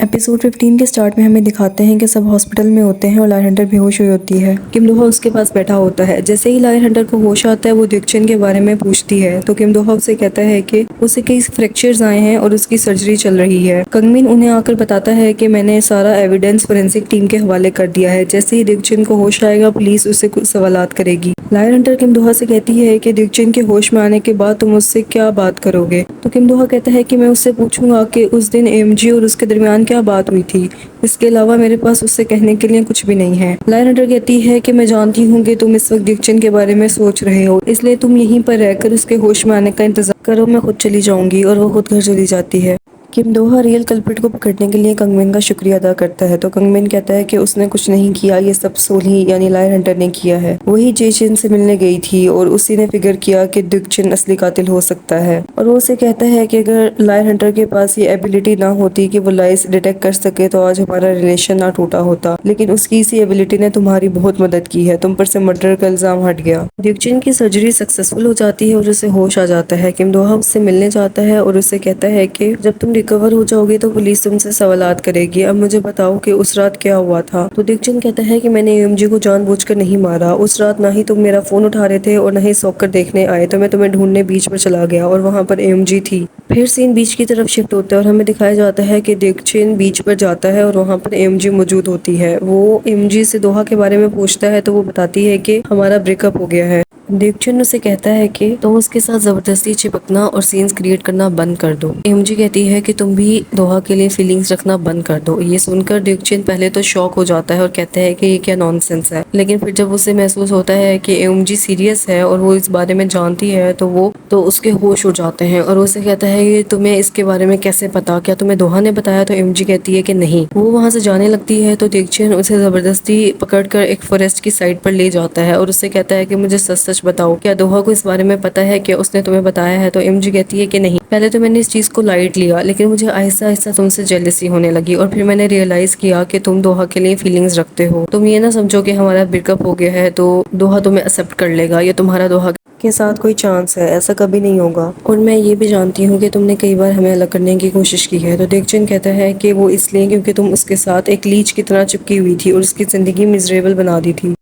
Episode 15 के start में हमें दिखाते हैं कि सब हॉस्पिटल में होते हैं और लायन हंटर बेहोश हुई होती है। किम दोहा उसके पास बैठा होता है। जैसे ही लायन हंटर को होश आता है वो दिक्चिन के बारे में पूछती है तो किम दोहा उसे कहता है कि उसे कई फ्रैक्चर्स आए हैं और उसकी सर्जरी चल रही है। कंगमिन उन्हें आकर बताता है कि मैंने सारा एविडेंस फोरेंसिक टीम के हवाले कर दिया है। जैसे ही दिक्चिन को होश आएगा पुलिस उससे कुछ सवालात करेगी। लायन हंटर किम दोहा से कहती है कि दिक्चिन के होश में आने के बाद तुम उससे क्या बात करोगे। तो किम दोहा कहता है कि मैं उससे पूछूंगा कि उस दिन एएमजी और उसके दरमियान क्या बात हुई थी। इसके अलावा मेरे पास उससे कहने के लिए कुछ भी नहीं है। लायन हंटर कहती है कि मैं जानती हूँ कि तुम इस वक्त दिक्चिन के बारे में सोच रहे हो, इसलिए तुम यहीं पर रहकर उसके होश में आने का इंतजार करो, मैं खुद चली जाऊंगी। और वो खुद घर चली जाती है। किम दोहा रियल कल्प्रिट को पकड़ने के लिए कंगमिन का शुक्रिया अदा करता है तो कंगमिन कहता है कि उसने कुछ नहीं किया, ये सब सोल्ही यानी लायन हंटर ने किया है। वही जेचिन से मिलने गई थी और उसी ने फिगर किया कि दिक्चिन असली कातिल हो सकता है। और वो उसे कहता है कि अगर लायन हंटर के पास ये एबिलिटी ना होती कि वो लाइस डिटेक्ट कर सके तो आज हमारा रिलेशन ना टूटा होता, लेकिन उसकी इसी एबिलिटी ने तुम्हारी बहुत मदद की है, तुम पर से मर्डर का इल्जाम हट गया। दिक्चिन की सर्जरी सक्सेसफुल हो जाती है और उसे होश आ जाता है। किम दोहा उससे मिलने जाता है और उसे कहता है कि जब तुम रिकवर हो जाओगे तो पुलिस तुमसे सवालात करेगी, अब मुझे बताओ कि उस रात क्या हुआ था। तो दिक्चिन कहता है कि मैंने एएमजी को जानबूझकर नहीं मारा, उस रात ना ही तुम मेरा फोन उठा रहे थे और ना ही सॉकर देखने आए, तो मैं तुम्हें ढूंढने बीच पर चला गया और वहां पर एएमजी थी। फिर सीन बीच की तरफ शिफ्ट होता है और हमें दिखाया जाता है कि दिक्चिन बीच पर जाता है और वहां पर एएमजी मौजूद होती है। वो एएमजी से दोहा के बारे में पूछता है तो वो बताती है कि हमारा ब्रेकअप हो गया है। दिक्चिन उसे कहता है कि तुम उसके साथ जबरदस्ती चिपकना और सीन्स क्रिएट करना बंद कर दो। एएमजी कहती है कि तुम भी दोहा के लिए फीलिंग्स रखना बंद कर दो। ये सुनकर दिक्चिन पहले तो शॉक हो जाता है और कहता है कि ये क्या नॉनसेंस है, लेकिन फिर जब उसे महसूस होता है कि एएमजी सीरियस है और वो इस बारे में जानती है तो उसके होश उड़ जाते हैं और उसे कहता है कि तुम्हें इसके बारे में कैसे पता, क्या तुम्हें दोहा ने बताया। तो एएमजी कहती है कि नहीं। वो वहां से जाने लगती है तो दिक्चिन उसे जबरदस्ती पकड़कर एक फॉरेस्ट की साइड पर ले जाता है और उससे कहता है कि मुझे सच सच बताओ, क्या दोहा को इस बारे में पता है कि उसने तुम्हें बताया है। तो एएमजी कहती है कि नहीं, पहले तो मैंने इस चीज को लाइट लिया, लेकिन मुझे आहिस्ता आहिस्ता तुमसे जेलसी होने लगी और फिर मैंने रियलाइज किया कि तुम दोहा के लिए फीलिंग्स रखते हो। तुम ये ना समझो कि हमारा ब्रेकअप हो गया है तो दोहा तुम्हें एक्सेप्ट कर लेगा या तुम्हारा दोहा के साथ कोई चांस है, ऐसा कभी नहीं होगा। और मैं ये भी जानती हूँ कि तुमने कई बार हमें अलग करने की कोशिश की है। तो दिक्चिन कहता है कि वो इसलिए क्योंकि तुम उसके साथ एक लीच की तरह चिपकी हुई थी और उसकी जिंदगी मिजरेबल बना दी थी,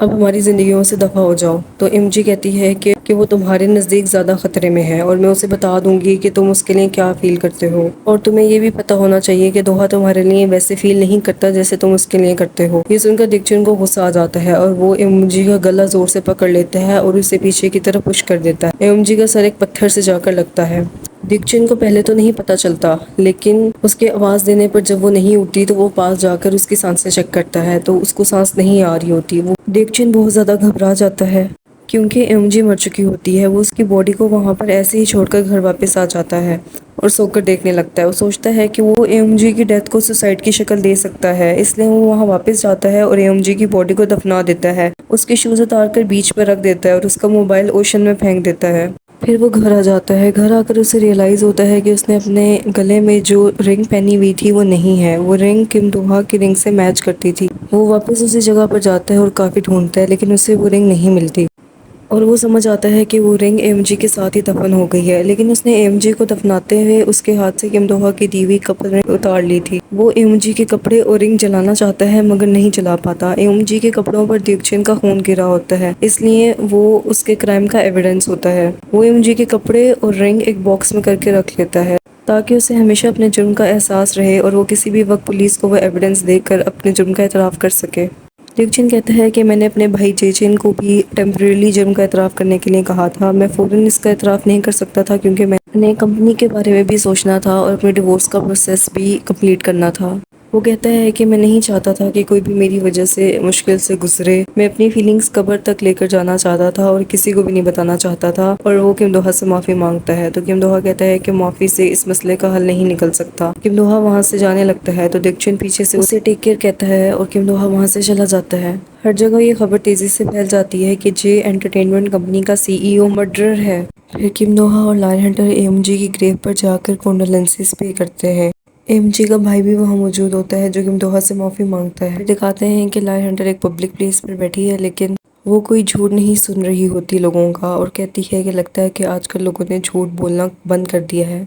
अब हमारी जिंदगियों से दफा हो जाओ। तो एमजी कहती है कि वो तुम्हारे नजदीक ज्यादा खतरे में है और मैं उसे बता दूंगी कि तुम उसके लिए क्या फील करते हो और तुम्हें ये भी पता होना चाहिए कि दोहा तुम्हारे लिए वैसे फील नहीं करता जैसे तुम उसके लिए करते हो। ये सुनकर दिक्चिन को गुस्सा आ जाता है और वो एमजी का गला जोर से पकड़ लेता है और उसे पीछे की तरफ पुश कर देता है। एमजी का सर एक पत्थर से जाकर लगता है। दिक्चिन को पहले तो नहीं पता चलता, लेकिन उसके आवाज देने पर जब वो नहीं उठती तो वो पास जाकर उसकी सांसें चेक करता है तो उसको सांस नहीं आ रही होती। वो दिक्चिन बहुत ज्यादा घबरा जाता है क्योंकि एमजी मर चुकी होती है। वो उसकी बॉडी को वहां पर ऐसे ही छोड़कर घर वापस आ जाता है और सोकर देखने लगता है। वो सोचता है कि वो एमजी की डेथ को सुसाइड की शक्ल दे सकता है, इसलिए वो वहां वापस जाता है और एमजी की बॉडी को दफना देता है, उसके शूज उतार कर बीच पर रख देता है और उसका मोबाइल ओशन में फेंक देता है। फिर वो घर आ जाता है। घर आकर उसे रियलाइज होता है कि उसने अपने गले में जो रिंग पहनी हुई थी वो नहीं है। वो रिंग किम दोहा की रिंग से मैच करती थी। वो वापस उसी जगह पर जाता है और काफी ढूंढता है, लेकिन उसे वो रिंग नहीं मिलती और वो समझ आता है कि वो रिंग एमजी के साथ ही दफन हो गई है। लेकिन उसने एमजी को दफनाते हुए उसके हाथ से किम दोहा की दी हुई कपल रिंग उतार ली थी। वो एमजी के कपड़े और रिंग जलाना चाहता है मगर नहीं जला पाता। एमजी के कपड़ों पर दिक्चिन का खून गिरा होता है, इसलिए वो उसके क्राइम का एविडेंस होता है। वो एमजी के कपड़े और रिंग एक बॉक्स में करके रख लेता है ताकि उसे हमेशा अपने जुर्म का एहसास रहे और वो किसी भी वक्त पुलिस को वो एविडेंस देकर अपने जुर्म का एतराफ़ कर सके। दिक्चिन कहता है कि मैंने अपने भाई जेचिन को भी टेम्परेरी जुर्म का एतराफ़ करने के लिए कहा था। मैं फ़ौरन इसका एतराफ़ नहीं कर सकता था क्योंकि मैंने कंपनी के बारे में भी सोचना था और अपने डिवोर्स का प्रोसेस भी कंप्लीट करना था। वो कहता है कि मैं नहीं चाहता था कि कोई भी मेरी वजह से मुश्किल से गुजरे। मैं अपनी फीलिंग्स कब्र तक लेकर जाना चाहता था और किसी को भी नहीं बताना चाहता था। और वो किम दोहा से माफ़ी मांगता है तो किम दोहा कहता है कि माफ़ी से इस मसले का हल नहीं निकल सकता। किम दोहा वहाँ से जाने लगता है तो दिक्चिन पीछे से उसे टेक केयर कहता है और किम दोहा वहाँ से चला जाता है। हर जगह ये खबर तेजी से फैल जाती है कि जे एंटरटेनमेंट कंपनी का सीईओ मर्डरर है। फिर किम दोहा और लायन हंटर एएमजी की ग्रेव पर जाकर कंडोलेंसेस पे करते हैं। एमजी का भाई भी वहाँ मौजूद होता है जो किम दोहा से माफ़ी मांगता है। दिखाते हैं कि लायन हंटर एक पब्लिक प्लेस पर बैठी है, लेकिन वो कोई झूठ नहीं सुन रही होती लोगों का और कहती है कि लगता है कि आजकल लोगों ने झूठ बोलना बंद कर दिया है।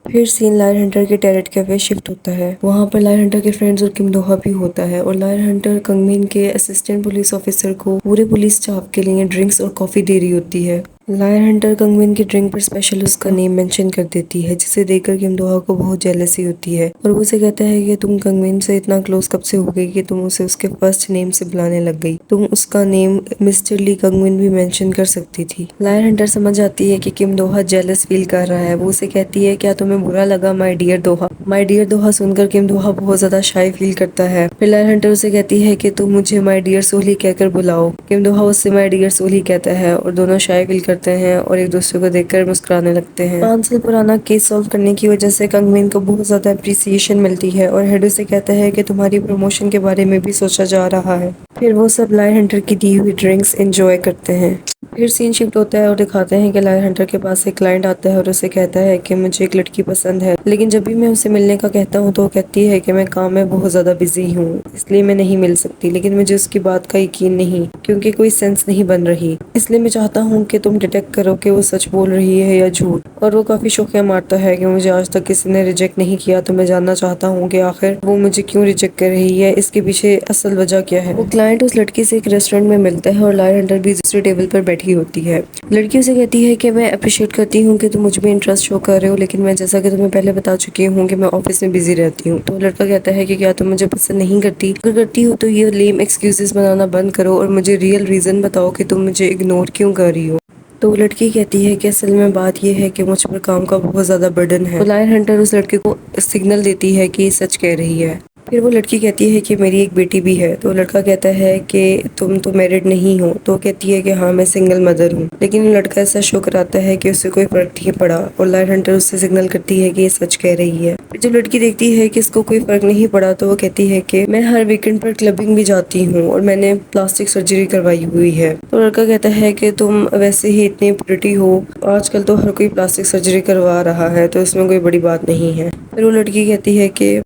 फिर सीन लायर हंटर के टेरेट कैफे शिफ्ट होता है। वहाँ पर लायर हंटर के फ्रेंड्स और किम दोहा भी होता है और लायर हंटर कंगमिन के असिस्टेंट पुलिस ऑफिसर को पूरे पुलिस स्टाफ के लिए ड्रिंक्स और कॉफी दे रही होती है। लायर हंटर कंगमिन की ड्रिंक पर स्पेशल उसका नेम मेंशन कर देती है, जिसे देखकर किम दोहा को बहुत जेलसी होती है और वो उसे कहता है कि तुम कंगमिन से इतना क्लोज कब से हो गई कि तुम उसे उसके फर्स्ट नेम से बुलाने लग गई। तुम उसका नेम मिस्टर ली कंगमिन भी मेंशन कर सकती थी। लायर हंटर समझ जाती है कि किम दोहा जेलस फील कर रहा है। वो उसे कहती है क्या तुम्हें बुरा लगा my dear Doha. My dear Doha सुनकर किम दोहा बहुत ज्यादा शाय फील करता है। फिर लायर हंटर उसे कहती है कि तुम मुझे माय डियर सोली कहकर बुलाओ। किम दोहा उससे माय डियर सोली कहता है और दोनों शाय फील करते हैं और एक दूसरे को देखकर मुस्कुराने लगते हैं। 5 साल पुराना केस सॉल्व करने की वजह से कंगमिन को बहुत ज्यादा अप्रिसिएशन मिलती है और हेड उसे कहता है कि तुम्हारी प्रमोशन के बारे में भी सोचा जा रहा है। फिर वो सब लायर हंटर की दी हुई ड्रिंक्स एंजॉय करते हैं। फिर सीन शिफ्ट होता है और दिखाते हैं कि लायर हंटर के पास एक क्लाइंट आता है और उसे कहता है कि मुझे एक लड़की पसंद है, लेकिन जब भी मैं उसे मिलने का कहता हूँ तो वो कहती है कि मैं काम में बहुत ज्यादा बिजी हूँ, इसलिए मैं नहीं मिल सकती। लेकिन मुझे उसकी बात का यकीन नहीं, क्योंकि कोई सेंस नहीं बन रही, इसलिए मैं चाहता हूँ कि तुम डिटेक्ट करो कि वो सच बोल रही है या झूठ। और वो काफी शोखिया मारता है कि मुझे आज तक किसी ने रिजेक्ट नहीं किया, तो मैं जानना चाहता हूँ कि आखिर वो मुझे क्यों रिजेक्ट कर रही है, इसके पीछे असल वजह क्या है। वो क्लाइंट उस लड़की से एक रेस्टोरेंट में मिलता है और लायर हंटर भी दूसरे टेबल पर बैठी होती है। लड़की उसे कहती है कि मैं अप्रिशिएट करती हूँ कि तुम मुझ में इंटरेस्ट शो कर रहे हो, लेकिन मैं जैसा कि तुम्हें पहले बता चुकी हूँ कि मैं ऑफिस में बिजी रहती हूँ। तो लड़का कहता है कि क्या तुम मुझे पसंद नहीं करती? अगर करती हो तो ये लेम एक्सक्यूजेस बनाना बंद करो और मुझे रियल रीजन बताओ कि तुम मुझे इग्नोर क्यों कर रही हो। तो वो लड़की कहती है कि असल में बात यह है कि मुझ पर काम का बहुत ज्यादा बर्डन है। तो लायर हंटर उस लड़के को सिग्नल देती है कि सच कह रही है। फिर वो लड़की कहती है कि मेरी एक बेटी भी है। तो लड़का कहता है कि तुम तो मैरिड नहीं हो। तो कहती है कि हाँ मैं सिंगल मदर हूँ। लेकिन लड़का ऐसा शो कराता है कि उसे कोई फर्क नहीं पड़ा और लायर हंटर उससे सिग्नल करती है कि ये सच कह रही है। फिर जब लड़की देखती है कि इसको कोई फर्क नहीं पड़ा तो वो कहती है कि मैं हर वीकेंड पर क्लबिंग भी जाती हूँ और मैंने प्लास्टिक सर्जरी करवाई हुई है। तो लड़का कहता है कि तुम वैसे ही इतनी प्रिटी हो, आजकल तो हर कोई प्लास्टिक सर्जरी करवा रहा है, तो इसमें कोई बड़ी बात नहीं है। फिर वो लड़की कहती है कि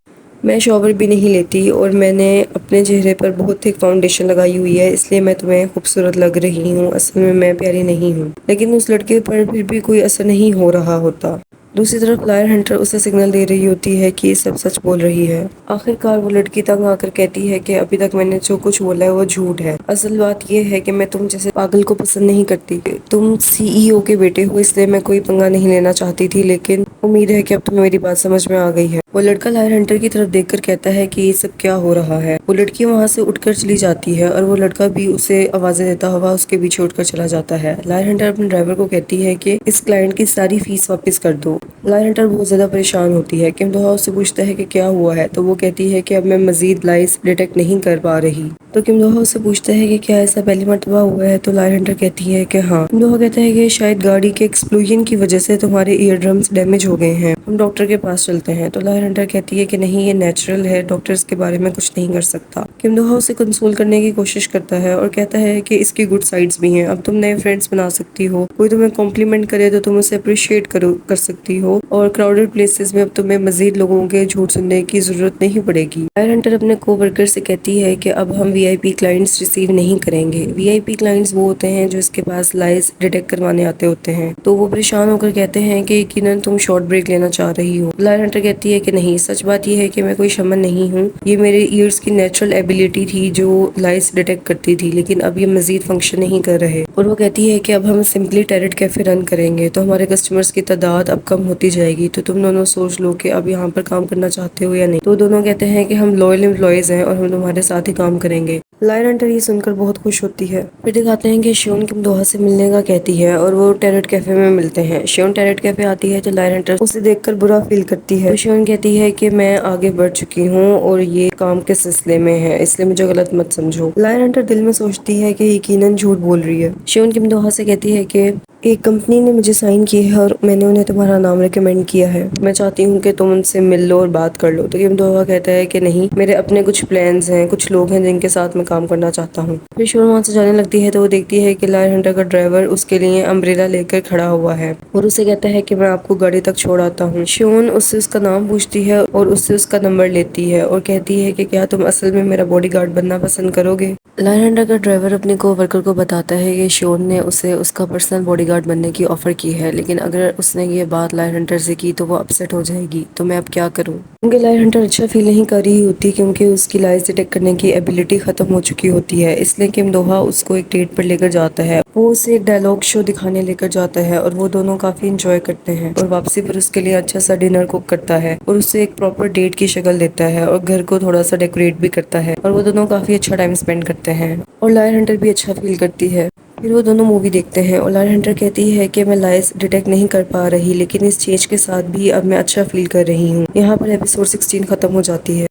मैं शॉवर भी नहीं लेती और मैंने अपने चेहरे पर बहुत थिक फाउंडेशन लगाई हुई है, इसलिए मैं तुम्हें खूबसूरत लग रही हूँ। असल में मैं प्यारी नहीं हूँ। लेकिन उस लड़के पर फिर भी कोई असर नहीं हो रहा होता। दूसरी तरफ लायर हंटर उसे सिग्नल दे रही होती है कि ये सब सच बोल रही है। आखिरकार वो लड़की तंग आकर कहती है कि अभी तक मैंने जो कुछ बोला है वो झूठ है। असल बात ये है कि मैं तुम जैसे पागल को पसंद नहीं करती। तुम सीईओ के बेटे हो, इसलिए मैं कोई पंगा नहीं लेना चाहती थी, लेकिन उम्मीद है कि अब तुम्हें मेरी बात समझ में आ गई है। वो लड़का लायर हंटर की तरफ देखकर कहता है कि ये सब क्या हो रहा है। वो लड़की वहाँ से उठकर चली जाती है और वो लड़का भी उसे आवाजें देता हुआ उसके पीछे उठकर चला जाता है। लायर हंटर अपने ड्राइवर को कहती है कि इस क्लाइंट की सारी फीस वापस कर दो। लायर हंटर बहुत ज्यादा परेशान होती है। किम दोहा उससे पूछता है कि क्या हुआ है, तो वो कहती है कि अब मैं मजीद लाइस डिटेक्ट नहीं कर पा रही। तो किम दोहा उससे पूछता है कि क्या ऐसा पहली मर्तबा हुआ है, तो लायर हंटर कहती है कि हाँ। किम दोहा कहता है कि शायद गाड़ी के एक्सप्लोजन की वजह से तुम्हारे ईयर ड्रम्स डैमेज हो गए हैं, हम डॉक्टर के पास चलते हैं। तो लायर हंटर कहती है कि नहीं, ये नेचुरल है, डॉक्टर इसके बारे में कुछ नहीं कर सकता। किम दोहा उसे कंसोल करने की कोशिश करता है और कहता है कि इसकी गुड साइड्स भी हैं, अब तुम नए फ्रेंड्स बना सकती हो, कोई तुम्हें कॉम्प्लीमेंट करे तो तुम उसे अप्रिशिएट कर सकती हो और क्राउडेड प्लेसेस में अब तुम्हें मजीद लोगों के झूठ सुनने की जरूरत नहीं पड़ेगी। लायर हंटर अपने कोवर्कर से कहती है कि अब हम वीआईपी क्लाइंट्स रिसीव नहीं करेंगे। वीआईपी क्लाइंट्स वो होते हैं जो इसके पास लाइस डिटेक्ट करवाने आते होते हैं। तो वो परेशान होकर कहते हैं कि यकीनन तुम शॉर्ट ब्रेक लेना चाह रही हो। लायर हंटर कहती है कि नहीं, सच बात यह है कि मैं कोई शमन नहीं हूँ, ये मेरे ईयर्स की नेचुरल एबिलिटी थी जो लाइस डिटेक्ट करती थी, लेकिन अब ये मजीद फंक्शन नहीं कर रहे। और वो कहती है कि अब हम सिंपली टेरेट कैफे रन करेंगे तो हमारे कस्टमर्स की तादाद अब कम होती जाएगी। तो तुम दोनों सोच लो कि अब यहाँ पर काम करना चाहते हो या नहीं। तो दोनों कहते हैं कि हम लॉयल एम्प्लॉयज हैं और हम तुम्हारे साथ ही काम करेंगे। लायर हंटर ये सुनकर बहुत खुश होती है। फिर दिखाते हैं कि शियोन किम दोहा से मिलने का कहती है और वो टेरेट कैफे में मिलते हैं। शियोन टेरेट कैफे आती है तो लायर हंटर उसे देखकर बुरा फील करती है। तो शियोन कहती है कि मैं आगे बढ़ चुकी हूँ और ये काम के सिलसिले में है, इसलिए मुझे गलत मत समझो। लायर हंटर दिल में सोचती है कि यकीनन झूठ बोल रही है। शियोन किम दोहा से कहती है कि एक कंपनी ने मुझे साइन की है और मैंने उन्हें तुम्हारा नाम रिकमेंड किया है, मैं चाहती हूँ कि तुम उनसे मिल लो और बात कर लो। तो किम दोहा कहता है कि नहीं, मेरे अपने कुछ प्लान्स हैं, कुछ लोग हैं जिनके साथ मैं काम करना चाहता हूँ। फिर शियोन वहाँ से जाने लगती है तो वो देखती है कि लायर हंटर का ड्राइवर उसके लिए अम्ब्रेला लेकर खड़ा हुआ है और उसे कहता है कि मैं आपको गाड़ी तक छोड़ आता हूँ। शियोन उससे उसका नाम पूछती है और उससे उसका नंबर लेती है और कहती है कि क्या तुम असल में मेरा बॉडीगार्ड बनना पसंद करोगे। लायर हंटर का ड्राइवर अपने कोवर्कर को बताता है कि शियोन ने उसे उसका पर्सनल बॉडीगार्ड बॉडीगार्ड बनने की ऑफर की है, लेकिन अगर उसने ये बात लायन हंटर से की तो वो अपसेट हो जाएगी। तो मैं अब क्या करूँ? क्योंकि लायन हंटर अच्छा फील नहीं कर रही होती क्योंकि उसकी लाइज डिटेक्ट करने की एबिलिटी खत्म हो चुकी होती है। इसलिए किम दोहा उसको एक डेट पर लेकर जाता है। वो उसे एक डायलॉग शो दिखाने लेकर जाता है और वो दोनों काफी इंजॉय करते हैं और वापसी पर उसके लिए अच्छा सा डिनर कुक करता है और उसे एक प्रॉपर डेट की शक्ल देता है और घर को थोड़ा सा डेकोरेट भी करता है और वो दोनों काफी अच्छा टाइम स्पेंड करते हैं और लायन हंटर भी अच्छा फील करती है। फिर वो दोनों मूवी देखते हैं और लायन हंटर कहती है कि मैं लाइस डिटेक्ट नहीं कर पा रही, लेकिन इस चेंज के साथ भी अब मैं अच्छा फील कर रही हूँ। यहाँ पर एपिसोड 16 खत्म हो जाती है।